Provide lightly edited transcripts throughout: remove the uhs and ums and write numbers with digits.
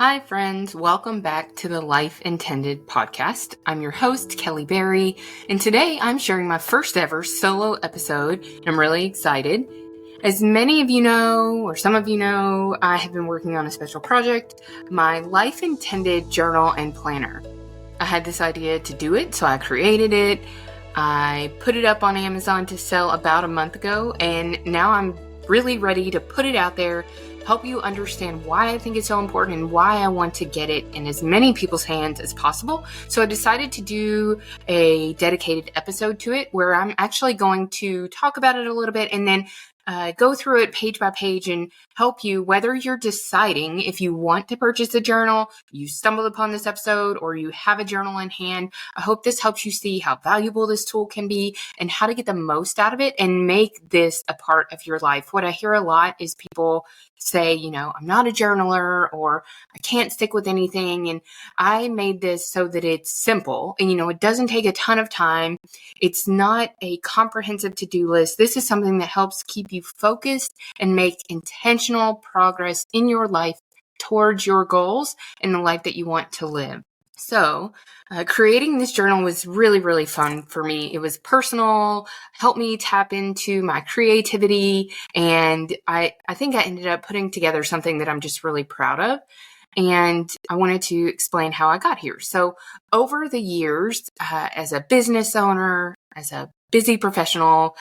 Hi, friends. Welcome back to the Life Intended podcast. I'm your host, Kelly Berry, and today I'm sharing my first ever solo episode. I'm really excited. As many of you know, or some of you know, I have been working on a special project, my Life Intended journal and planner. I had this idea to do it, so I created it. I put it up on Amazon to sell about a month ago, and now I'm really ready to put it out there, help you understand why I think it's so important and why I want to get it in as many people's hands as possible. So I decided to do a dedicated episode to it where I'm actually going to talk about it a little bit and then go through it page by page and help you, whether you're deciding if you want to purchase a journal, you stumbled upon this episode, or you have a journal in hand. I hope this helps you see how valuable this tool can be and how to get the most out of it and make this a part of your life. What I hear a lot is people say, I'm not a journaler or I can't stick with anything. And I made this so that it's simple and, it doesn't take a ton of time. It's not a comprehensive to-do list. This is something that helps keep you focused and make intentional progress in your life towards your goals and the life that you want to live. So creating this journal was really, really fun for me. It was personal, helped me tap into my creativity, and I think I ended up putting together something that I'm just really proud of. And I wanted to explain how I got here. So over the years, as a business owner, as a busy professional,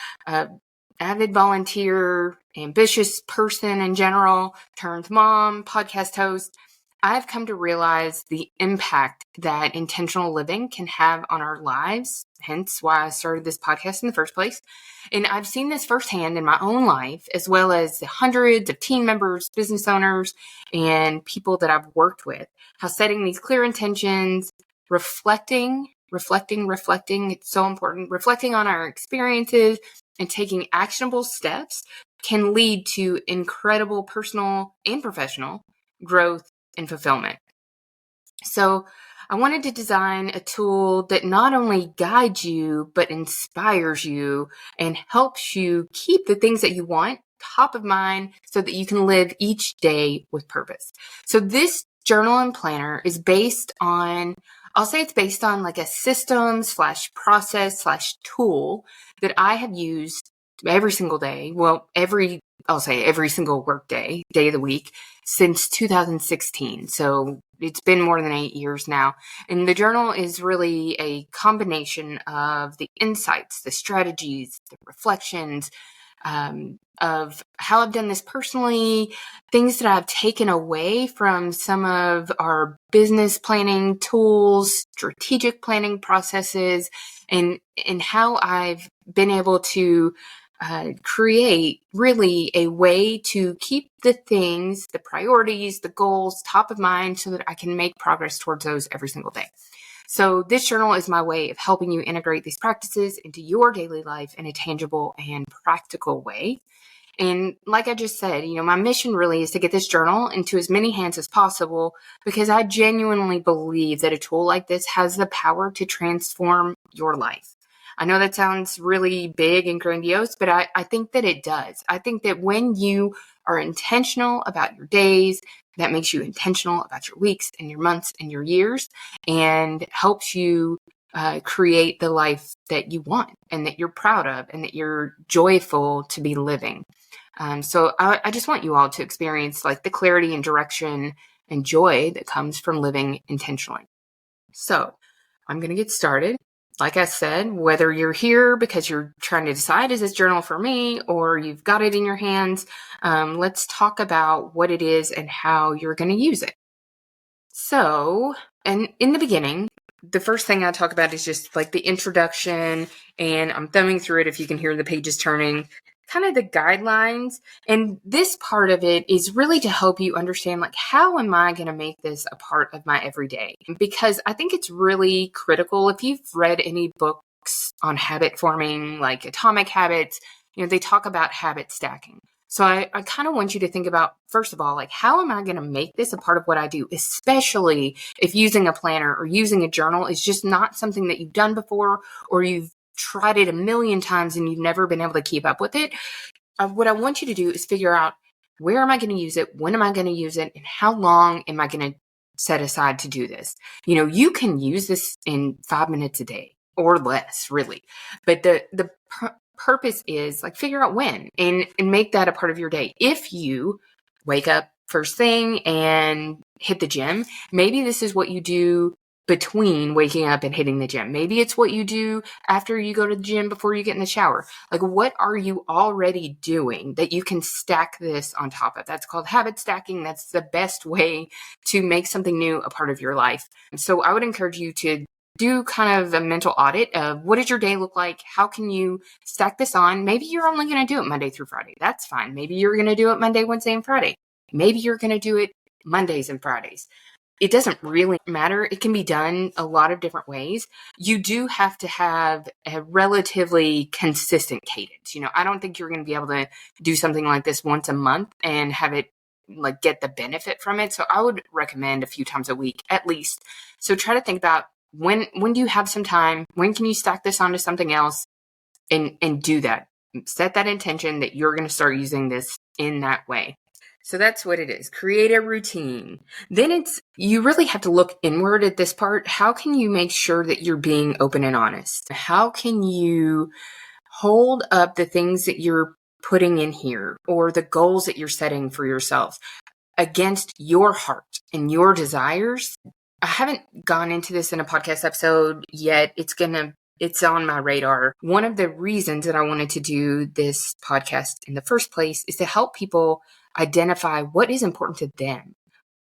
avid volunteer, ambitious person in general, turned mom, podcast host, I've come to realize the impact that intentional living can have on our lives, hence why I started this podcast in the first place. And I've seen this firsthand in my own life, as well as the hundreds of team members, business owners, and people that I've worked with, how setting these clear intentions, reflecting, it's so important, reflecting on our experiences and taking actionable steps can lead to incredible personal and professional growth and fulfillment. So I wanted to design a tool that not only guides you, but inspires you and helps you keep the things that you want top of mind so that you can live each day with purpose. So this journal and planner is based on, I'll say it's based on like a system / process / tool that I have used every single day. Well, every single work day of the week since 2016. So it's been more than 8 years now. And the journal is really a combination of the insights, the strategies, the reflections, of how I've done this personally, things that I've taken away from some of our business planning tools, strategic planning processes, and how I've been able to create really a way to keep the things, the priorities, the goals top of mind so that I can make progress towards those every single day. So this journal is my way of helping you integrate these practices into your daily life in a tangible and practical way. And like I just said, my mission really is to get this journal into as many hands as possible because I genuinely believe that a tool like this has the power to transform your life. I know that sounds really big and grandiose, but I think that it does. I think that when you are intentional about your days, that makes you intentional about your weeks and your months and your years and helps you create the life that you want and that you're proud of and that you're joyful to be living. So I just want you all to experience like the clarity and direction and joy that comes from living intentionally. So I'm going to get started. Like I said, whether you're here because you're trying to decide, is this journal for me, or you've got it in your hands, let's talk about what it is and how you're going to use it. So, and in the beginning, the first thing I talk about is just like the introduction, and I'm thumbing through it if you can hear the pages turning, kind of the guidelines. And this part of it is really to help you understand, like, how am I going to make this a part of my everyday? Because I think it's really critical. If you've read any books on habit forming, like Atomic Habits, they talk about habit stacking. So I kind of want you to think about, first of all, like, how am I going to make this a part of what I do, especially if using a planner or using a journal is just not something that you've done before, or you've tried it a million times and you've never been able to keep up with it. What I want you to do is figure out, where am I going to use it? When am I going to use it? And how long am I going to set aside to do this. You can use this in 5 minutes a day or less, really. But the purpose is like figure out when and make that a part of your day. If you wake up first thing and hit the gym, maybe this is what you do between waking up and hitting the gym. Maybe it's what you do after you go to the gym before you get in the shower. Like, what are you already doing that you can stack this on top of? That's called habit stacking. That's the best way to make something new a part of your life. So I would encourage you to do kind of a mental audit of what does your day look like? How can you stack this on? Maybe you're only going to do it Monday through Friday. That's fine. Maybe you're going to do it Monday, Wednesday, and Friday. Maybe you're going to do it Mondays and Fridays. It doesn't really matter. It can be done a lot of different ways. You do have to have a relatively consistent cadence. I don't think you're going to be able to do something like this once a month and have it like get the benefit from it. So I would recommend a few times a week at least. So try to think about when do you have some time? When can you stack this onto something else and do that? Set that intention that you're going to start using this in that way. So that's what it is. Create a routine. Then you really have to look inward at this part. How can you make sure that you're being open and honest? How can you hold up the things that you're putting in here or the goals that you're setting for yourself against your heart and your desires? I haven't gone into this in a podcast episode yet. It's on my radar. One of the reasons that I wanted to do this podcast in the first place is to help people identify what is important to them.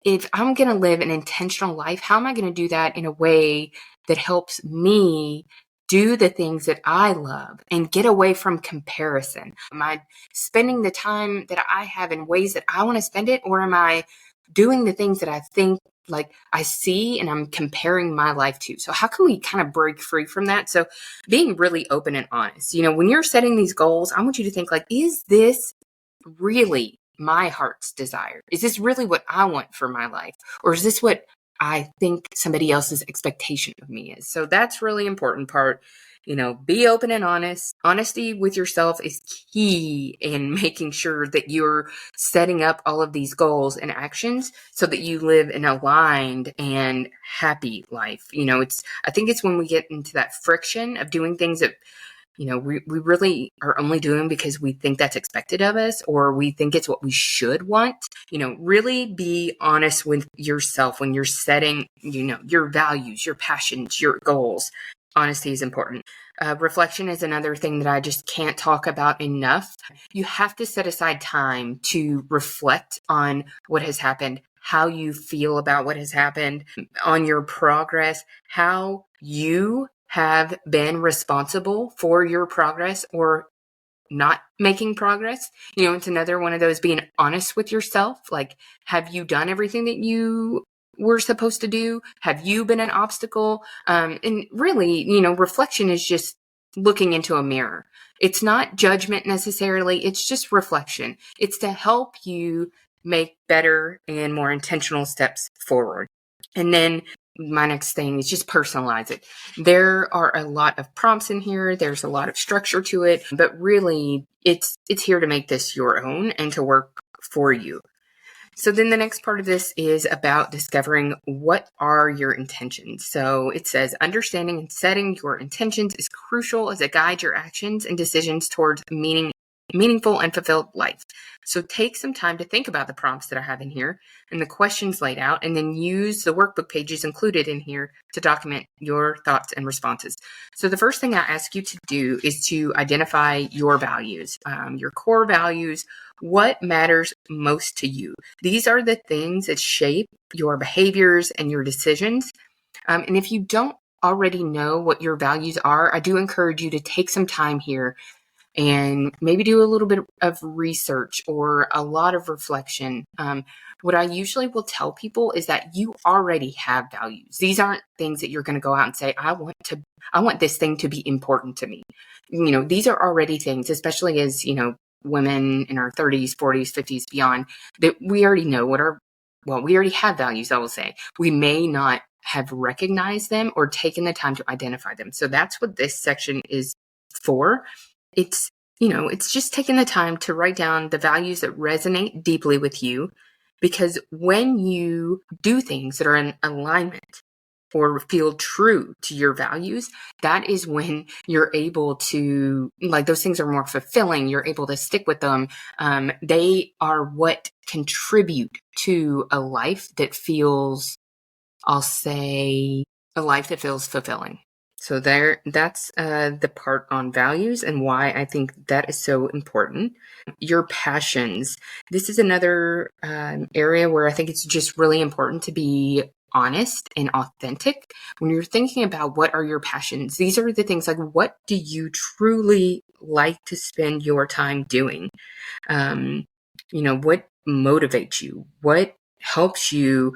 If I'm going to live an intentional life, how am I going to do that in a way that helps me do the things that I love and get away from comparison? Am I spending the time that I have in ways that I want to spend it, or am I doing the things that I think like I see and I'm comparing my life to? So how can we kind of break free from that? So being really open and honest, when you're setting these goals, I want you to think like, is this really my heart's desire? Is this really what I want for my life? Or is this what I think somebody else's expectation of me is? So that's really important part. Be open and honest. Honesty with yourself is key in making sure that you're setting up all of these goals and actions so that you live an aligned and happy life. I think it's when we get into that friction of doing things that we really are only doing because we think that's expected of us, or we think it's what we should want. Really be honest with yourself when you're setting, your values, your passions, your goals. Honesty is important. Reflection is another thing that I just can't talk about enough. You have to set aside time to reflect on what has happened, how you feel about what has happened, on your progress, how you have been responsible for your progress or not making progress. It's another one of those, being honest with yourself. Like, have you done everything that you were supposed to do? Have you been an obstacle? And really, reflection is just looking into a mirror. It's not judgment necessarily. It's just reflection. It's to help you make better and more intentional steps forward. And then my next thing is just personalize it. There are a lot of prompts in here. There's a lot of structure to it, but really it's here to make this your own and to work for you. So then the next part of this is about discovering what are your intentions. So it says understanding and setting your intentions is crucial as it guides your actions and decisions towards meaningful and fulfilled life. So take some time to think about the prompts that I have in here and the questions laid out, and then use the workbook pages included in here to document your thoughts and responses. So the first thing I ask you to do is to identify your values, your core values. What matters most to you? These are the things that shape your behaviors and your decisions. And if you don't already know what your values are, I do encourage you to take some time here and maybe do a little bit of research or a lot of reflection. What I usually will tell people is that you already have values. These aren't things that you're going to go out and say, I want this thing to be important to me. These are already things, especially as, women in our 30s, 40s, 50s, beyond, that we already know we already have values, I will say. We may not have recognized them or taken the time to identify them. So that's what this section is for. It's just taking the time to write down the values that resonate deeply with you Because when you do things that are in alignment or feel true to your values, that is when you're able to, like, those things are more fulfilling. You're able to stick with them. They are what contribute to a life that feels, I'll say, a life that feels fulfilling. So that's the part on values and why I think that is so important. Your passions. This is another area where I think it's just really important to be honest and authentic. When you're thinking about what are your passions, these are the things like, what do you truly like to spend your time doing? What motivates you? What helps you?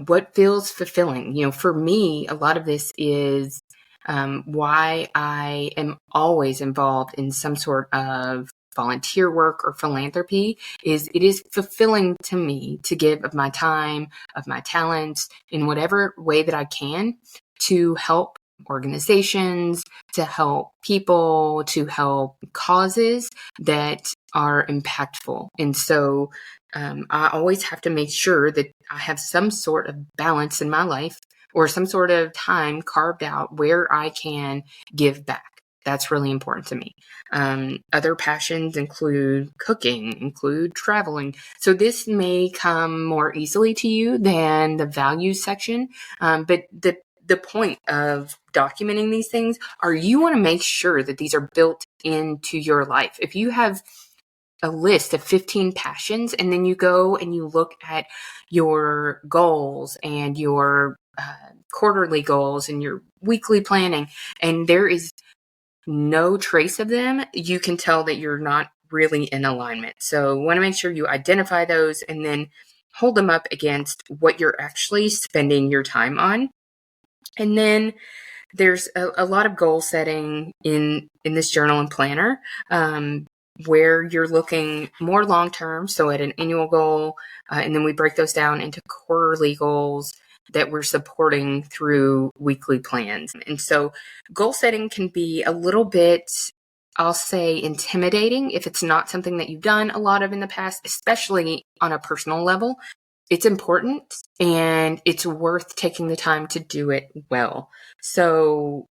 What feels fulfilling? For me, a lot of this is why I am always involved in some sort of volunteer work or philanthropy. Is it is fulfilling to me to give of my time, of my talents, in whatever way that I can to help organizations, to help people, to help causes that are impactful. And so I always have to make sure that I have some sort of balance in my life or some sort of time carved out where I can give back. That's really important to me. Other passions include cooking, include traveling. So this may come more easily to you than the values section. But the point of documenting these things are you want to make sure that these are built into your life. If you have a list of 15 passions, and then you go and you look at your goals and your quarterly goals and your weekly planning, and there is no trace of them, you can tell that you're not really in alignment. So you want to make sure you identify those and then hold them up against what you're actually spending your time on. And then there's a lot of goal setting in this journal and planner, where you're looking more long-term, so at an annual goal, and then we break those down into quarterly goals that we're supporting through weekly plans. And so goal setting can be a little bit, I'll say, intimidating if it's not something that you've done a lot of in the past, especially on a personal level. It's important and it's worth taking the time to do it well. So,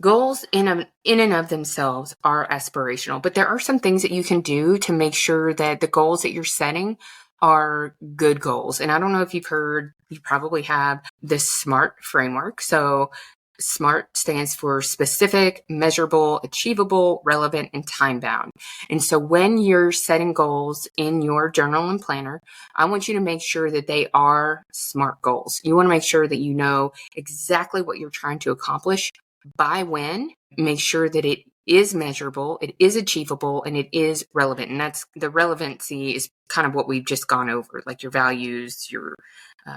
goals in and of themselves are aspirational, but there are some things that you can do to make sure that the goals that you're setting are good goals. And I don't know if you've heard, you probably have, the SMART framework. So SMART stands for specific, measurable, achievable, relevant, and time bound. And so when you're setting goals in your journal and planner, I want you to make sure that they are SMART goals. You want to make sure that you know exactly what you're trying to accomplish by when. Make sure that it is measurable, it is achievable, and it is relevant. And that's the relevancy is kind of what we've just gone over, like your values, your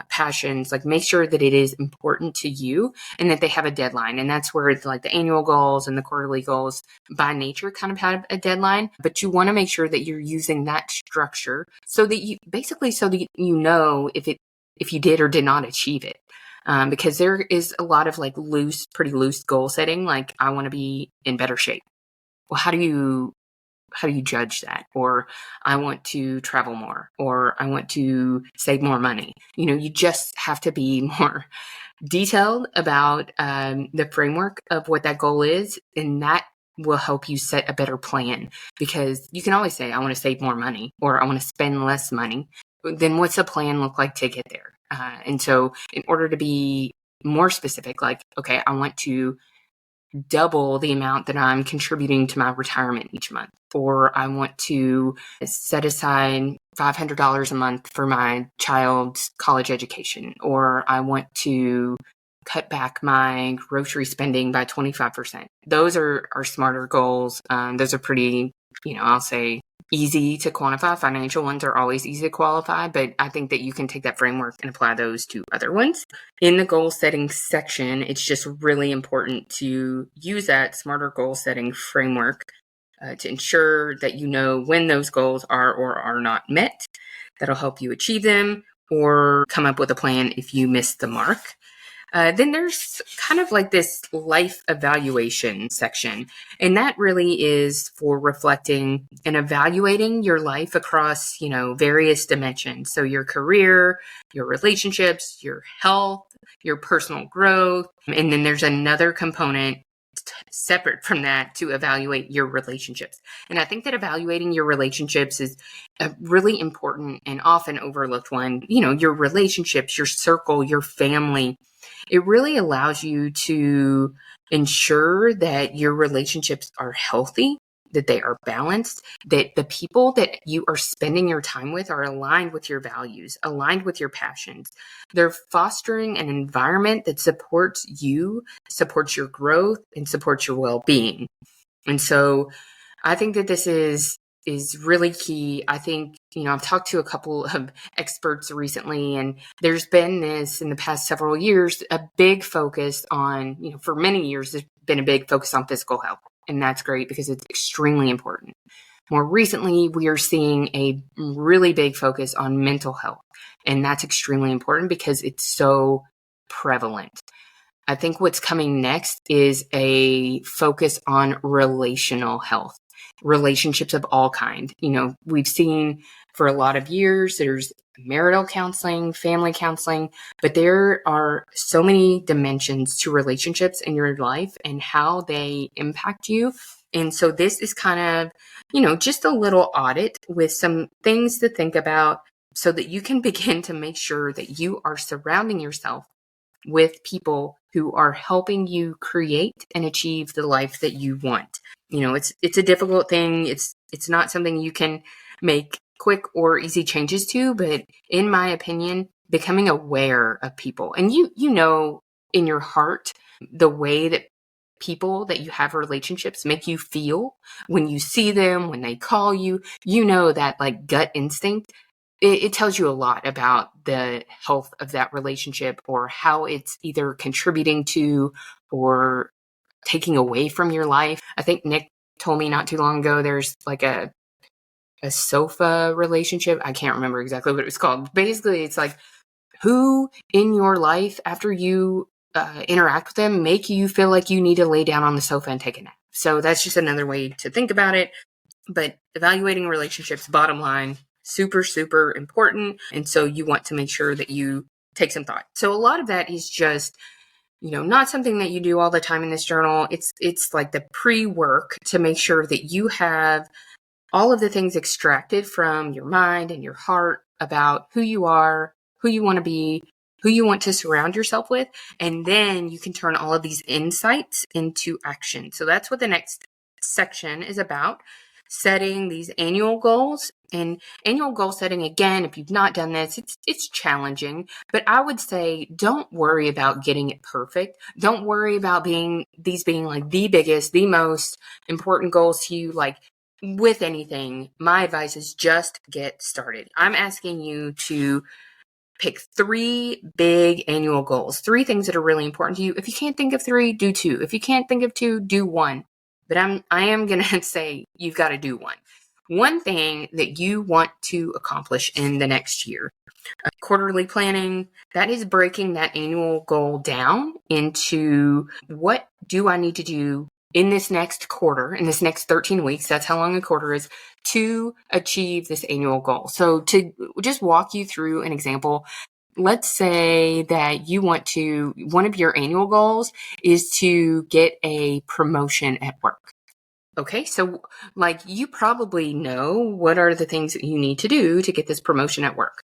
passions. Like, make sure that it is important to you and that they have a deadline. And that's where it's like the annual goals and the quarterly goals by nature kind of have a deadline. But you want to make sure that you're using that structure so that you know if you did or did not achieve it. Because there is a lot of pretty loose goal setting. Like, I want to be in better shape. Well, how do you judge that? Or I want to travel more, or I want to save more money. You just have to be more detailed about the framework of what that goal is. And that will help you set a better plan, because you can always say, I want to save more money, or I want to spend less money. Then what's the plan look like to get there? And so in order to be more specific, like, okay, I want to double the amount that I'm contributing to my retirement each month, or I want to set aside $500 a month for my child's college education, or I want to cut back my grocery spending by 25%. Those are smarter goals. Those are pretty, I'll say, easy to quantify. Financial ones are always easy to qualify, but I think that you can take that framework and apply those to other ones. In the goal setting section, it's just really important to use that smarter goal setting framework to ensure that you know when those goals are or are not met. That'll help you achieve them or come up with a plan if you miss the mark. Then there's kind of like this life evaluation section, and that really is for reflecting and evaluating your life across, various dimensions. So your career, your relationships, your health, your personal growth. And then there's another component separate from that to evaluate your relationships. And I think that evaluating your relationships is a really important and often overlooked one. Your relationships, your circle, your family. It really allows you to ensure that your relationships are healthy, that they are balanced, that the people that you are spending your time with are aligned with your values, aligned with your passions. They're fostering an environment that supports you, supports your growth, and supports your well-being. And so I think that this is really key. I think, I've talked to a couple of experts recently, and there's been this in the past several years, a big focus on, for many years, there's been a big focus on physical health. And that's great because it's extremely important. More recently, we are seeing a really big focus on mental health. And that's extremely important because it's so prevalent. I think what's coming next is a focus on relational health, relationships of all kind. We've seen for a lot of years, there's marital counseling, family counseling, but there are so many dimensions to relationships in your life and how they impact you. And so this is kind of, just a little audit with some things to think about so that you can begin to make sure that you are surrounding yourself with people who are helping you create and achieve the life that you want. It's a difficult thing. It's not something you can make quick or easy changes to, but in my opinion, becoming aware of people, and you in your heart the way that people that you have relationships make you feel when you see them, when they call you, that like gut instinct. It tells you a lot about the health of that relationship or how it's either contributing to or taking away from your life. I think Nick told me not too long ago there's like a sofa relationship. I can't remember exactly what it was called. Basically, it's like who in your life after you interact with them make you feel like you need to lay down on the sofa and take a nap. So that's just another way to think about it. But evaluating relationships, bottom line, super, super important. And so you want to make sure that you take some thought. So a lot of that is just, not something that you do all the time in this journal. It's like the pre-work to make sure that you have all of the things extracted from your mind and your heart about who you are, who you want to be, who you want to surround yourself with. And then you can turn all of these insights into action. So that's what the next section is about. Setting these annual goals. And annual goal setting, again, if you've not done this, it's challenging, but I would say don't worry about getting it perfect. Don't worry about being like the biggest, the most important goals to you. Like with anything, my advice is just get started. I'm asking you to pick 3 big annual goals, 3 things that are really important to you. If you can't think of 3, do 2. If you can't think of 2, do 1. But I am going to say you've got to do 1. One thing that you want to accomplish in the next year. Quarterly planning, that is breaking that annual goal down into what do I need to do in this next quarter, in this next 13 weeks, that's how long a quarter is, to achieve this annual goal. So to just walk you through an example, let's say that one of your annual goals is to get a promotion at work. Okay, so like you probably know what are the things that you need to do to get this promotion at work.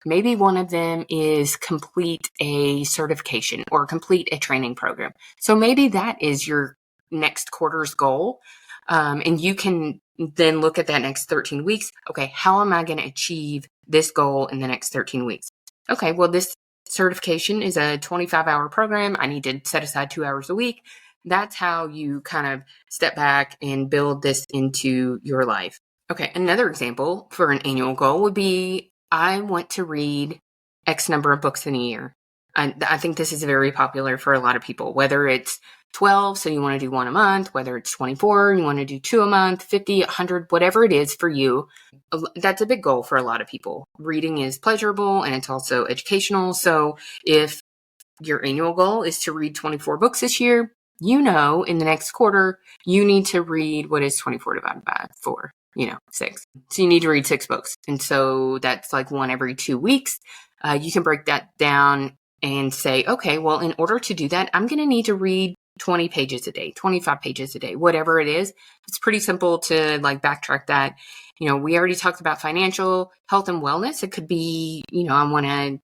Maybe one of them is complete a certification or complete a training program. So maybe that is your next quarter's goal. And you can then look at that next 13 weeks. Okay, how am I going to achieve this goal in the next 13 weeks? Okay, well, this certification is a 25-hour program. I need to set aside 2 hours a week. That's how you kind of step back and build this into your life. Okay, another example for an annual goal would be, I want to read X number of books in a year. I think this is very popular for a lot of people, whether it's 12, so you want to do 1 a month, whether it's 24, you want to do 2 a month, 50, 100, whatever it is for you. That's a big goal for a lot of people. Reading is pleasurable and it's also educational. So if your annual goal is to read 24 books this year, in the next quarter, you need to read, what is 24 divided by 4? 6. So you need to read 6 books. And so that's like one every 2 weeks. You can break that down and say, okay, well, in order to do that, I'm going to need to read 20 pages a day, 25 pages a day, whatever it is. It's pretty simple to like backtrack that. We already talked about financial health and wellness. It could be, I want to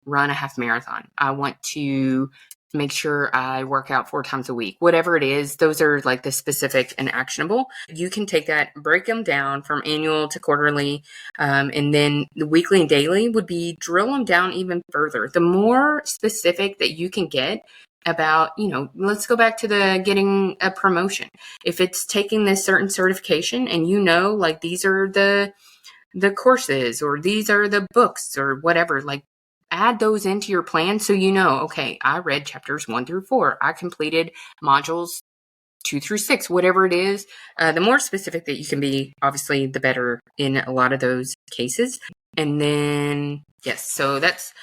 run a half marathon. I want to make sure I work out 4 times a week, whatever it is. Those are like the specific and actionable. You can take that, break them down from annual to quarterly. And then the weekly and daily would be drill them down even further. The more specific that you can get about, let's go back to the getting a promotion. If it's taking this certain certification and like these are the courses or these are the books or whatever, like add those into your plan so okay, I read chapters 1 through 4. I completed modules 2 through 6, whatever it is. The more specific that you can be, obviously, the better in a lot of those cases. And then, yes, so that's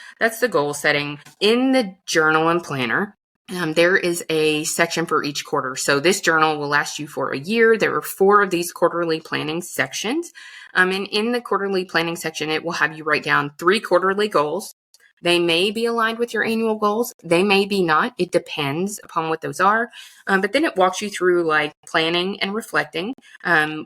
the goal setting. In the journal and planner, there is a section for each quarter. So this journal will last you for a year. There are 4 of these quarterly planning sections. And in the quarterly planning section, it will have you write down 3 quarterly goals. They may be aligned with your annual goals. They may be not. It depends upon what those are. But then it walks you through like planning and reflecting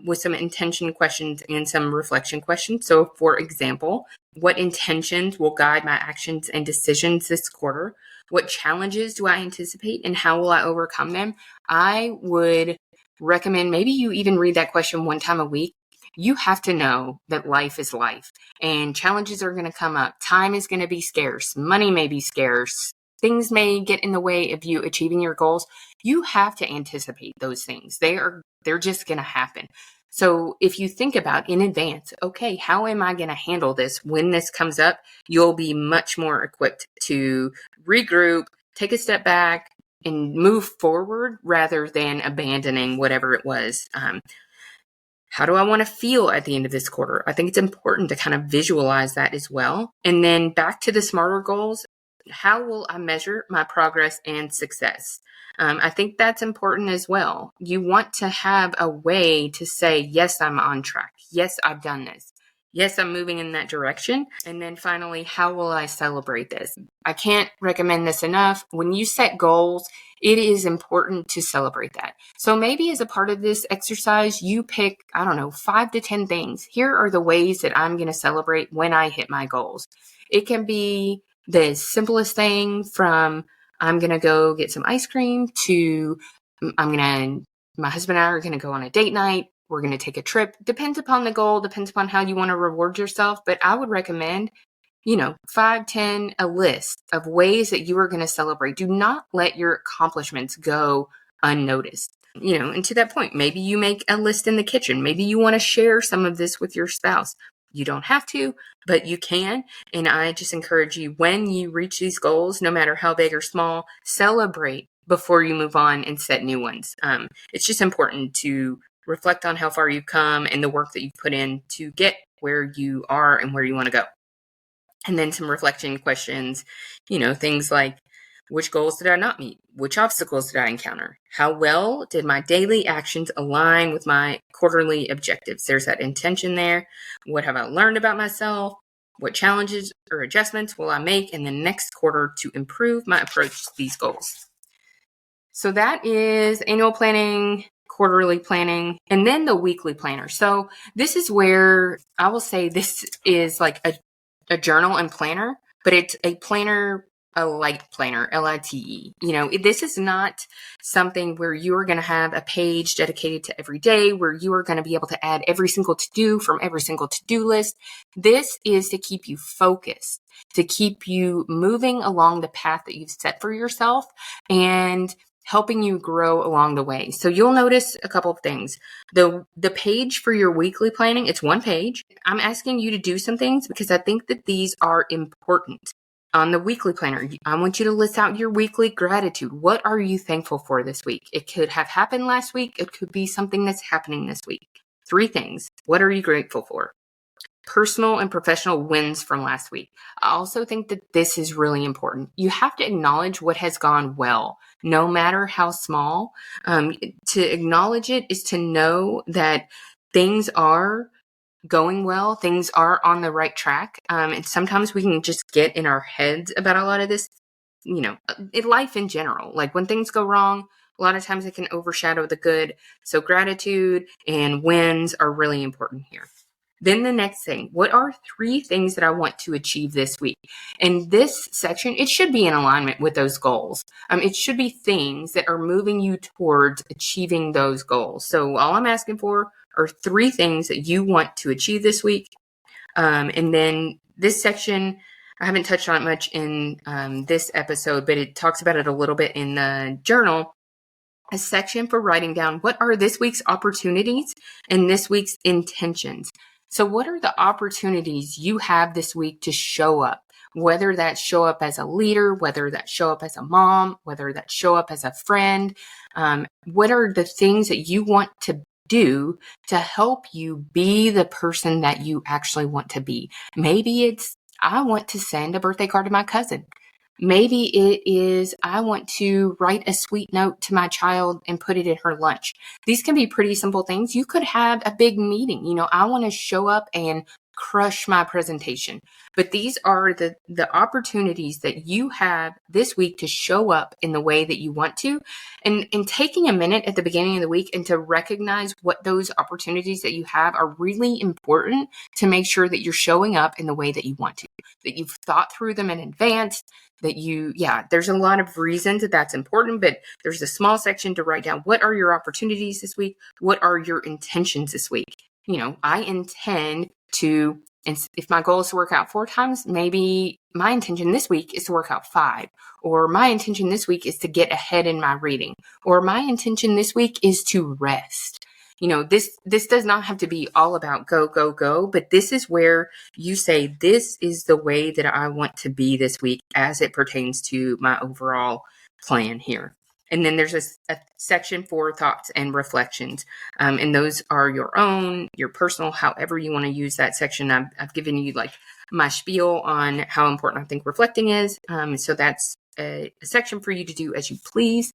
with some intention questions and some reflection questions. So for example, what intentions will guide my actions and decisions this quarter? What challenges do I anticipate and how will I overcome them? I would recommend maybe you even read that question 1 time a week. You have to know that life is life and challenges are going to come up. Time is going to be scarce. Money may be scarce. Things may get in the way of you achieving your goals. You have to anticipate those things. They're just going to happen. So if you think about in advance, okay, how am I going to handle this when this comes up? You'll be much more equipped to regroup, take a step back, and move forward rather than abandoning whatever it was. How do I want to feel at the end of this quarter? I think it's important to kind of visualize that as well. And then back to the smarter goals. How will I measure my progress and success? I think that's important as well. You want to have a way to say, yes, I'm on track. Yes, I've done this. Yes, I'm moving in that direction. And then finally, how will I celebrate this? I can't recommend this enough. When you set goals, it is important to celebrate that. So maybe as a part of this exercise, you pick, 5 to 10 things. Here are the ways that I'm going to celebrate when I hit my goals. It can be the simplest thing from I'm going to go get some ice cream to my husband and I are going to go on a date night. We're going to take a trip. Depends upon the goal, depends upon how you want to reward yourself. But I would recommend, 5, 10, a list of ways that you are going to celebrate. Do not let your accomplishments go unnoticed. And to that point, maybe you make a list in the kitchen. Maybe you want to share some of this with your spouse. You don't have to, but you can. And I just encourage you, when you reach these goals, no matter how big or small, celebrate before you move on and set new ones. It's just important to reflect on how far you've come and the work that you've put in to get where you are and where you want to go. And then some reflection questions, things like, which goals did I not meet? Which obstacles did I encounter? How well did my daily actions align with my quarterly objectives? There's that intention there. What have I learned about myself? What challenges or adjustments will I make in the next quarter to improve my approach to these goals? So that is annual planning, quarterly planning, and then the weekly planner. So this is where I will say this is like a journal and planner, but it's a planner, a light planner, LITE. This is not something where you are going to have a page dedicated to every day, where you are going to be able to add every single to-do from every single to-do list. This is to keep you focused, to keep you moving along the path that you've set for yourself and helping you grow along the way. So you'll notice a couple of things. The page for your weekly planning, it's 1 page. I'm asking you to do some things because I think that these are important. On the weekly planner, I want you to list out your weekly gratitude. What are you thankful for this week? It could have happened last week. It could be something that's happening this week. 3 things. What are you grateful for? personal and professional wins from last week. I also think that this is really important. You have to acknowledge what has gone well, no matter how small. To acknowledge it is to know that things are going well, things are on the right track. And sometimes we can just get in our heads about a lot of this, in life in general. Like when things go wrong, a lot of times it can overshadow the good. So gratitude and wins are really important here. Then the next thing, what are 3 things that I want to achieve this week? In this section, it should be in alignment with those goals. It should be things that are moving you towards achieving those goals. So all I'm asking for are 3 things that you want to achieve this week. And then this section, I haven't touched on it much in this episode, but it talks about it a little bit in the journal. A section for writing down what are this week's opportunities and this week's intentions. So what are the opportunities you have this week to show up? Whether that show up as a leader, whether that show up as a mom, whether that show up as a friend. What are the things that you want to do to help you be the person that you actually want to be? Maybe it's, I want to send a birthday card to my cousin. Maybe it is, I want to write a sweet note to my child and put it in her lunch. These can be pretty simple things. You could have a big meeting. I want to show up and crush my presentation. But these are the opportunities that you have this week to show up in the way that you want to. And taking a minute at the beginning of the week and to recognize what those opportunities that you have are really important to make sure that you're showing up in the way that you want to, that you've thought through them in advance, that there's a lot of reasons that that's important, but there's a small section to write down what are your opportunities this week? What are your intentions this week? I intend to, and if my goal is to work out 4 times, maybe my intention this week is to work out 5, or my intention this week is to get ahead in my reading, or my intention this week is to rest. This does not have to be all about go, go, go, but this is where you say, this is the way that I want to be this week as it pertains to my overall plan here. And then there's a section for thoughts and reflections. And those are your own, your personal, however you want to use that section. I've given you like my spiel on how important I think reflecting is. So that's a section for you to do as you please.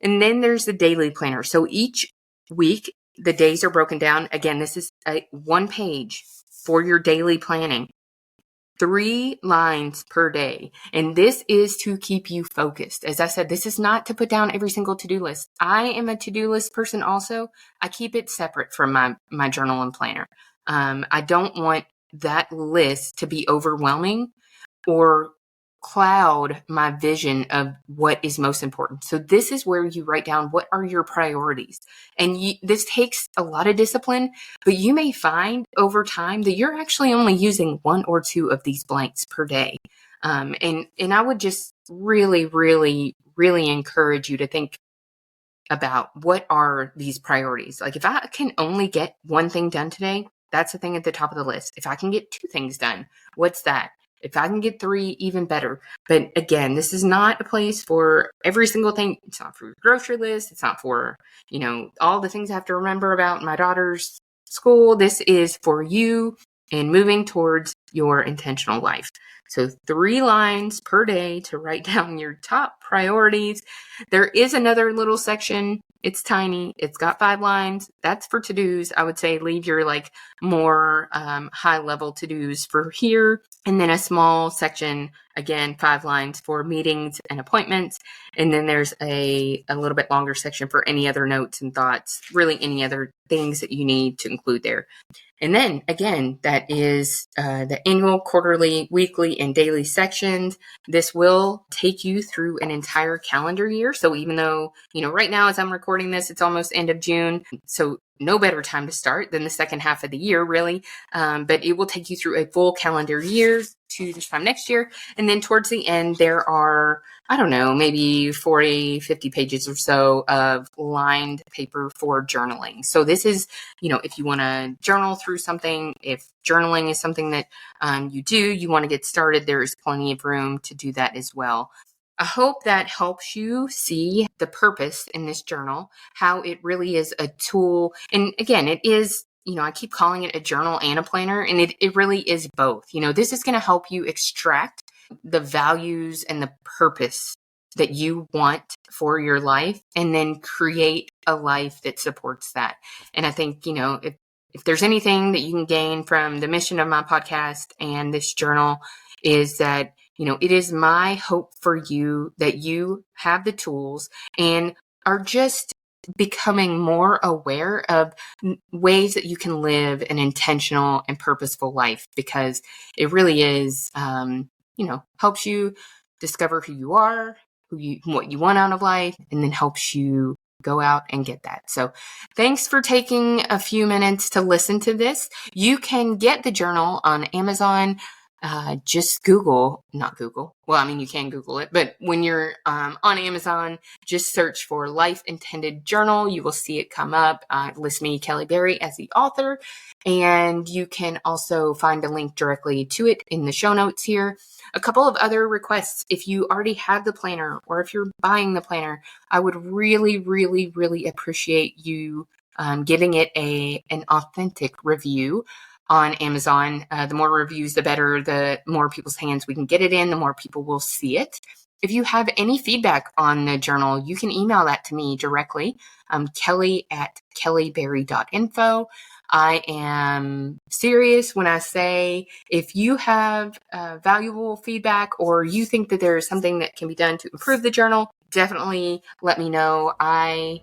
And then there's the daily planner. So each week, the days are broken down. Again, this is a 1 page for your daily planning. 3 lines per day. And this is to keep you focused. As I said, this is not to put down every single to-do list. I am a to-do list person also. I keep it separate from my journal and planner. I don't want that list to be overwhelming or cloud my vision of what is most important. So this is where you write down what are your priorities. And this takes a lot of discipline, but you may find over time that you're actually only using 1 or 2 of these blanks per day. And I would just really, really, really encourage you to think about what are these priorities. Like if I can only get 1 thing done today, that's the thing at the top of the list. If I can get 2 things done, what's that? If I can get 3, even better. But again, this is not a place for every single thing. It's not for your grocery list. It's not for, all the things I have to remember about my daughter's school. This is for you and moving towards your intentional life. So 3 lines per day to write down your top priorities. There is another little section. It's tiny. It's got 5 lines. That's for to-dos. I would say leave your more high level to-dos for here. And then a small section, again, 5 lines for meetings and appointments. And then there's a little bit longer section for any other notes and thoughts, really any other things that you need to include there. And then again, that is the annual, quarterly, weekly, and daily sections. This will take you through an entire calendar year. So even though, right now as I'm recording this, it's almost end of June. So no better time to start than the second half of the year, really. But it will take you through a full calendar year to this time next year. And then towards the end, there are, maybe 40, 50 pages or so of lined paper for journaling. So this is, if you want to journal through something, if journaling is something that you want to get started, there is plenty of room to do that as well. I hope that helps you see the purpose in this journal, how it really is a tool. And again, it is I keep calling it a journal and a planner, and it really is both. This is going to help you extract the values and the purpose that you want for your life, and then create a life that supports that. And I think, if there's anything that you can gain from the mission of my podcast and this journal, is that, it is my hope for you that you have the tools and are just becoming more aware of ways that you can live an intentional and purposeful life, because it really is, helps you discover who you are, what you want out of life, and then helps you go out and get that. So thanks for taking a few minutes to listen to this. You can get the journal on Amazon. Just not Google. Well, you can Google it, but when you're on Amazon, just search for Life Intended Journal. You will see it come up. List me, Kelly Berry, as the author. And you can also find a link directly to it in the show notes here. A couple of other requests. If you already have the planner, or if you're buying the planner, I would really, really, really appreciate you giving it an authentic review on Amazon. The more reviews, the better. The more people's hands we can get it in, the more people will see it. If you have any feedback on the journal, you can email that to me directly. Kelly@kellyberry.info. I am serious when I say, if you have valuable feedback, or you think that there is something that can be done to improve the journal, definitely let me know. I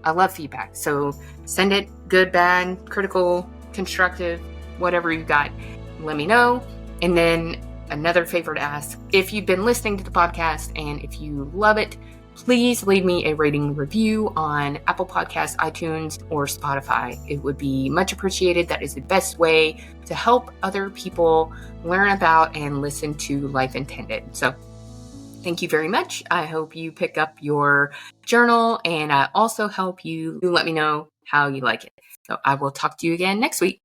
love feedback. So send it, good, bad, critical, constructive, whatever you got, let me know. And then another favor to ask, if you've been listening to the podcast and if you love it, please leave me a rating review on Apple Podcasts, iTunes, or Spotify. It would be much appreciated. That is the best way to help other people learn about and listen to Life Intended. So thank you very much. I hope you pick up your journal, and I also hope you let me know how you like it. So I will talk to you again next week.